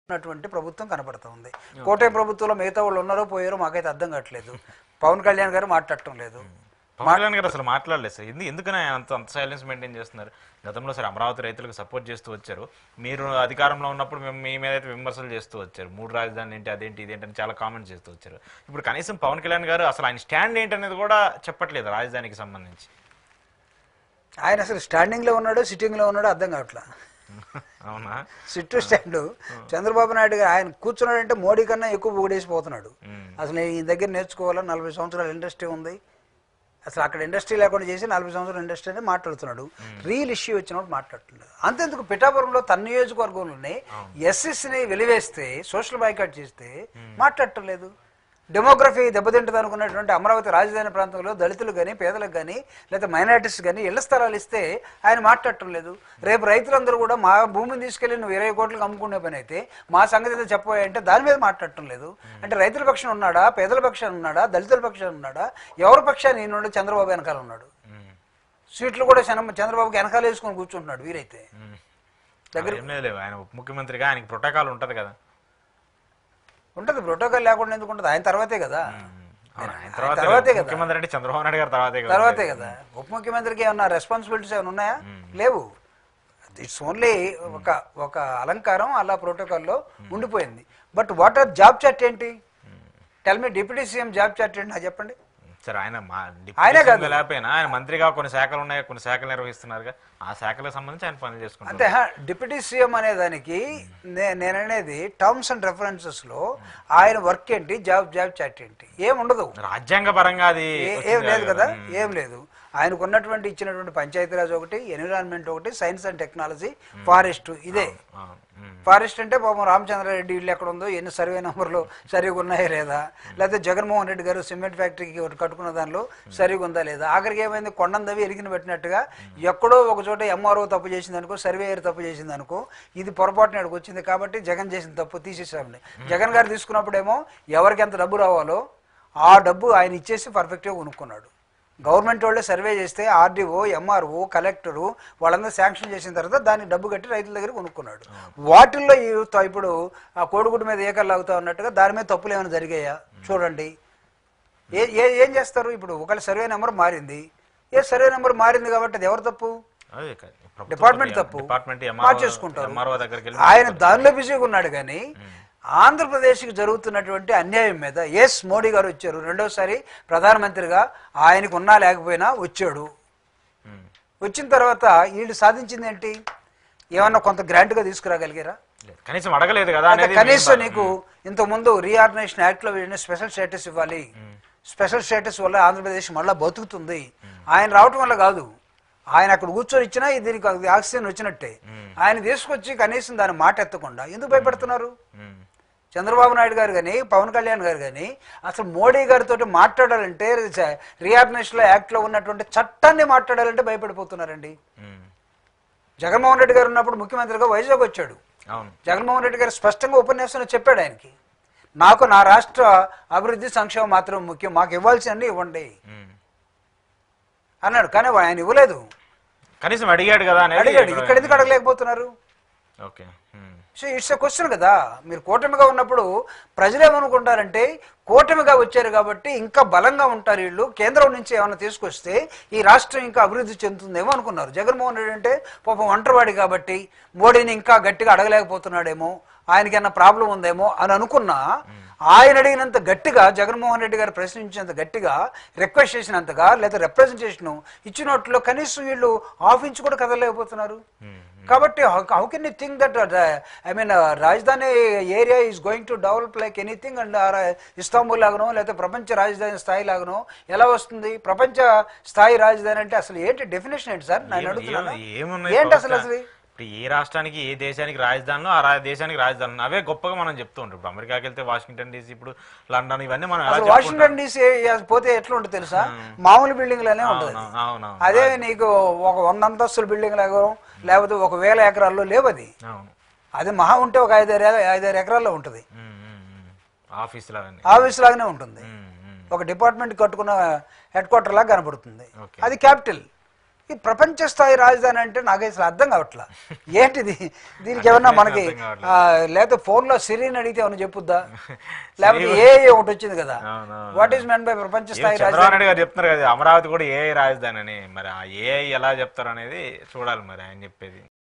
ఉన్నటువంటి ప్రభుత్వం కనబడుతుంది. కోటమి ప్రభుత్వంలో మిగతా వాళ్ళు ఉన్నారో పోయారో మాకైతే అర్థం కావట్లేదు. పవన్ కళ్యాణ్ గారు మాట్లాడటం లేదు. పవన్ కళ్యాణ్ గారు అసలు మాట్లాడలేదు సార్. ఎందుకని అంత సైలెన్స్ మెయింటైన్ చేస్తున్నారు? గతంలో సార్ అమరావతి రైతులకు సపోర్ట్ చేస్తూ వచ్చారు. మీరు అధికారంలో ఉన్నప్పుడు మేము మీ మీద అయితే విమర్శలు చేస్తూ వచ్చారు. 3 రాజధానులు ఏంటి, అదేంటి, ఇదేంటి అని చాలా కామెంట్స్ చేస్తూ వచ్చారు. ఇప్పుడు కనీసం పవన్ కళ్యాణ్ గారు అసలు ఆయన స్టాండ్ ఏంటి అనేది కూడా చెప్పట్లేదు రాజధానికి సంబంధించి. ఆయన అసలు స్టాండింగ్లో ఉన్నాడో సిట్టింగ్లో ఉన్నాడో అర్థం కావట్లా. అవునా? సిట్టు స్టాండ్ చంద్రబాబు నాయుడు గారు ఆయన కూర్చున్నాడంటే మోడీ కన్నా ఎక్కువ పొగిడేసిపోతున్నాడు. అసలు ఈ దగ్గర నేర్చుకోవాలా, 40 సంవత్సరాల ఇండస్ట్రీ ఉంది, అసలు అక్కడ ఇండస్ట్రీ లేకుండా చేసి 40 సంవత్సరాల ఇండస్ట్రీ అని మాట్లాడుతున్నాడు. రియల్ ఇష్యూ వచ్చినప్పుడు మాట్లాడుతున్నాడు. అంతేందుకు పిఠాపురంలో తన నియోజకవర్గంలోనే ఎస్ఎస్ని వెలివేస్తే, సోషల్ బాయ్కాట్ చేస్తే మాట్లాడటం లేదు. డెమోగ్రఫీ దెబ్బతింటుంది అనుకున్నటువంటి అమరావతి రాజధాని ప్రాంతంలో దళితులు కానీ, పేదలకు కానీ, లేదా మైనారిటీస్ కానీ ఇళ్ల స్థలాలు ఇస్తే ఆయన మాట్లాడటం లేదు. రేపు రైతులందరూ కూడా మా భూమిని తీసుకెళ్లి నువ్వు 20 కోట్లకు అమ్ముకునే పని అయితే మా సంగతి ఏదో చెప్పబోయంటే దాని మీద మాట్లాడటం లేదు. అంటే రైతుల పక్షాన ఉన్నాడా, పేదల పక్షాన ఉన్నాడా, దళితుల పక్షాన ఉన్నాడా, ఎవరి పక్షాన ఈయన చంద్రబాబు వెనకాల ఉన్నాడు. సీట్లు కూడా చంద్రబాబుకి వెనకాల వేసుకొని కూర్చుంటున్నాడు. వీరైతే దగ్గర ఆయన ఉప ముఖ్యమంత్రిగా ఆయనకి ప్రోటోకాల్ ఉంటుంది కదా. ఉంటుంది, ప్రోటోకాల్ లేకుండా ఎందుకు ఉంటుంది? ఆయన తర్వాతే కదా. ముఖ్యమంత్రి అంటే చంద్రబాబు నాయుడు గారు తర్వాతే కదా. ఉప ముఖ్యమంత్రికి ఏమన్నా రెస్పాన్సిబిలిటీస్ ఏమైనా ఉన్నాయా? లేవు. ఇట్స్ ఓన్లీ ఒక అలంకారం అలా ప్రోటోకాల్లో ఉండిపోయింది. But what are job chart ఏంటి? Tell me, deputy CM job chart ఏంటి నాకు చెప్పండి. సార్ ఆయనే కాదు, లేకపోయినా ఆయన మంత్రిగా కొన్ని శాఖలు ఉన్నాయి, కొన్ని శాఖలు నిర్వహిస్తున్నారుగా, ఆ శాఖలకు సంబంధించి ఆయన పనులు చేసుకుంటారు. అంటే డిప్యూటీ సీఎం అనే దానికి నేననేది టర్మ్స్ అండ్ రెఫరెన్సెస్ లో ఆయన వర్క్ ఏంటి, జాబ్ చార్ట్ ఏంటి, ఏముండదు. రాజ్యాంగ పరంగా అది ఏం లేదు కదా, ఏం లేదు. ఆయనకు ఉన్నటువంటి ఇచ్చినటువంటి పంచాయతీరాజ్ ఒకటి, ఎన్విరాన్మెంట్ ఒకటి, సైన్స్ అండ్ టెక్నాలజీ, ఫారెస్ట్, ఇదే. ఫారెస్ట్ అంటే పాపం రామచంద్రారెడ్డి ఇల్లు ఎక్కడ ఉందో, ఎన్ని సర్వే నెంబర్లు సరిగా ఉన్నాయా లేదా, లేకపోతే జగన్మోహన్ రెడ్డి గారు సిమెంట్ ఫ్యాక్టరీకి ఒకటి కట్టుకున్న దానిలో సరిగా ఉందా లేదా. ఆఖరికి ఏమైంది, కొండందవి ఎరిగిన పెట్టినట్టుగా ఎక్కడో ఒక చోట ఎంఆర్ఓ తప్పు చేసింది అనుకో, సర్వేయర్ తప్పు చేసింది అనుకో, ఇది పొరపాటున ఇక్కడికి వచ్చింది కాబట్టి జగన్ చేసిన తప్పు తీసేసామని. జగన్ గారు తీసుకున్నప్పుడేమో ఎవరికి ఎంత డబ్బు రావాలో ఆ డబ్బు ఆయన ఇచ్చేసి పర్ఫెక్ట్గా కొనుక్కున్నాడు. గవర్నమెంట్ వాళ్ళే సర్వే చేస్తే ఆర్డీఓ, ఎంఆర్ఓ, కలెక్టరు వాళ్ళందరూ శాంక్షన్ చేసిన తర్వాత దాన్ని డబ్బు కట్టి రైతుల దగ్గర కొనుక్కున్నాడు. వాటిల్లో ఇప్పుడు ఆ కోడిగుడ్డు మీద ఏకలు లాగుతా ఉన్నట్టుగా దాని మీద తప్పులు ఏమైనా జరిగాయా చూడండి. ఏం చేస్తారు? ఇప్పుడు ఒకవేళ సర్వే నెంబర్ మారింది, సర్వే నెంబర్ మారింది కాబట్టి అది ఎవరు తప్పు? డిపార్ట్మెంట్ తప్పు, మార్చేసుకుంటారు. ఆయన దానిలో బిజీగా ఉన్నాడు. కానీ ఆంధ్రప్రదేశ్కి జరుగుతున్నటువంటి అన్యాయం మీద మోడీ గారు వచ్చారు, రెండోసారి ప్రధానమంత్రిగా, ఆయనకు ఉన్నా లేకపోయినా వచ్చాడు. వచ్చిన తర్వాత వీళ్ళు సాధించింది ఏంటి? ఏమన్నా కొంత గ్రాంట్గా తీసుకురాగలిగారా? కనీసం అడగలేదు కదా. కనీసం నీకు ఇంతకుముందు రీఆర్గనైజేషన్ యాక్ట్లో స్పెషల్ స్టేటస్ ఇవ్వాలి, స్పెషల్ స్టేటస్ వల్ల ఆంధ్రప్రదేశ్ మళ్ళీ బతుకుతుంది. ఆయన రావటం వల్ల కాదు, ఆయన అక్కడ కూర్చొని ఇచ్చినా దీనికి ఆక్సిజన్ వచ్చినట్టే. ఆయన తీసుకొచ్చి కనీసం దాని మాట ఎత్తకుండా ఎందుకు భయపడుతున్నారు? చంద్రబాబు నాయుడు గారు కానీ, పవన్ కళ్యాణ్ గారు కానీ అసలు మోడీ గారితో మాట్లాడాలంటే, రీఆర్గనైజేషన్ యాక్ట్లో ఉన్నటువంటి చట్టాన్ని మాట్లాడాలంటే భయపడిపోతున్నారండి. జగన్మోహన్ రెడ్డి గారు ఉన్నప్పుడు ముఖ్యమంత్రిగా వైజాగ్ వచ్చాడు. జగన్మోహన్ రెడ్డి గారు స్పష్టంగా ఉపన్యాసంలో చెప్పాడు ఆయనకి, నాకు నా రాష్ట్ర అభివృద్ధి సంక్షేమం మాత్రం ముఖ్యం, మాకు ఇవ్వాల్సినవి ఇవ్వండి అన్నాడు. కానీ ఆయన ఇవ్వలేదు. కనీసం అడిగాడు కదా, అడిగాడు. ఇక్కడ ఎందుకు అడగలేకపోతున్నారు? సో ఇట్స్ ఎ క్వశ్చన్ కదా. మీరు కూటమిగా ఉన్నప్పుడు ప్రజలు ఏమనుకుంటారంటే, కూటమిగా వచ్చారు కాబట్టి ఇంకా బలంగా ఉంటారు వీళ్ళు, కేంద్రం నుంచి ఏమైనా తీసుకొస్తే ఈ రాష్ట్రం ఇంకా అభివృద్ధి చెందుతుందేమో అనుకున్నారు. జగన్మోహన్ రెడ్డి అంటే పాపం ఒంటరివాడి కాబట్టి మోడీని ఇంకా గట్టిగా అడగలేకపోతున్నాడేమో, ఆయనకన్నా ప్రాబ్లం ఉందేమో అని అనుకున్నా, ఆయన అడిగినంత గట్టిగా, జగన్మోహన్ రెడ్డి గారు ప్రశ్నించినంత గట్టిగా, రిక్వెస్ట్ చేసినంతగా, లేదా రిప్రజెంటేషన్ ఇచ్చినట్లో కనీసం వీళ్ళు హాఫ్ ఇంచ్ కూడా కదలలేకపోతున్నారు. కాబట్టి how can you think that రాజధాని area is going to develop like anything and Istanbul లాగనో లేకపోతే ప్రపంచ రాజధాని స్థాయి లాగనో ఎలా వస్తుంది? ప్రపంచ స్థాయి రాజధాని అంటే అసలు ఏంటి డెఫినేషన్ ఏంటి సార్? నేను అడుగుతున్నాను, ఏంటి అసలు? ఇప్పుడు ఏ రాష్ట్రానికి, ఏ దేశానికి రాజధానిలో ఆ దేశానికి రాజధాని అవే గొప్పగా మనం చెప్తూ ఉంటాం. ఇప్పుడు అమెరికాకి వెళ్తే వాషింగ్టన్ డీసీ, ఇప్పుడు లండన్, ఇవన్నీ మనం వాషింగ్టన్ డీసీ పోతే ఎట్లా ఉంటుంది తెలుసా? మామూలు బిల్డింగ్ లానే ఉంటుంది. అదే నీకు ఒక 100 అంతస్తుల బిల్డింగ్ లాగా, లేకపోతే 1000 ఎకరాల్లో లేవు. అది మహా ఉంటే ఒక 5-6 ఎకరాల్లో ఉంటుంది. ఆఫీస్ లాగానే ఉంటుంది. ఒక డిపార్ట్మెంట్ కట్టుకున్న హెడ్ క్వార్టర్ లాగా కనబడుతుంది. అది క్యాపిటల్. ఈ ప్రపంచ స్థాయి రాజధాని అంటే నాకు అసలు అర్థం కావట్లా ఏంటిది దీనికి ఏమన్నా మనకి లేకపోతే ఫోన్లో సిరిని అడిగితే ఏమన్నా చెప్పుద్దా లేకపోతే ఏ ఒకటి వచ్చింది కదా వాట్ ఈస్ మెన్ బై ప్రపంచ స్థాయి చంద్రబాబు నాయుడు గారు చెప్తున్నారు కదా అమరావతి కూడా ఏఐ రాజధాని అని మరి ఆ ఏఐ ఎలా చెప్తారు అనేది చూడాలి మరి ఆయన చెప్పేది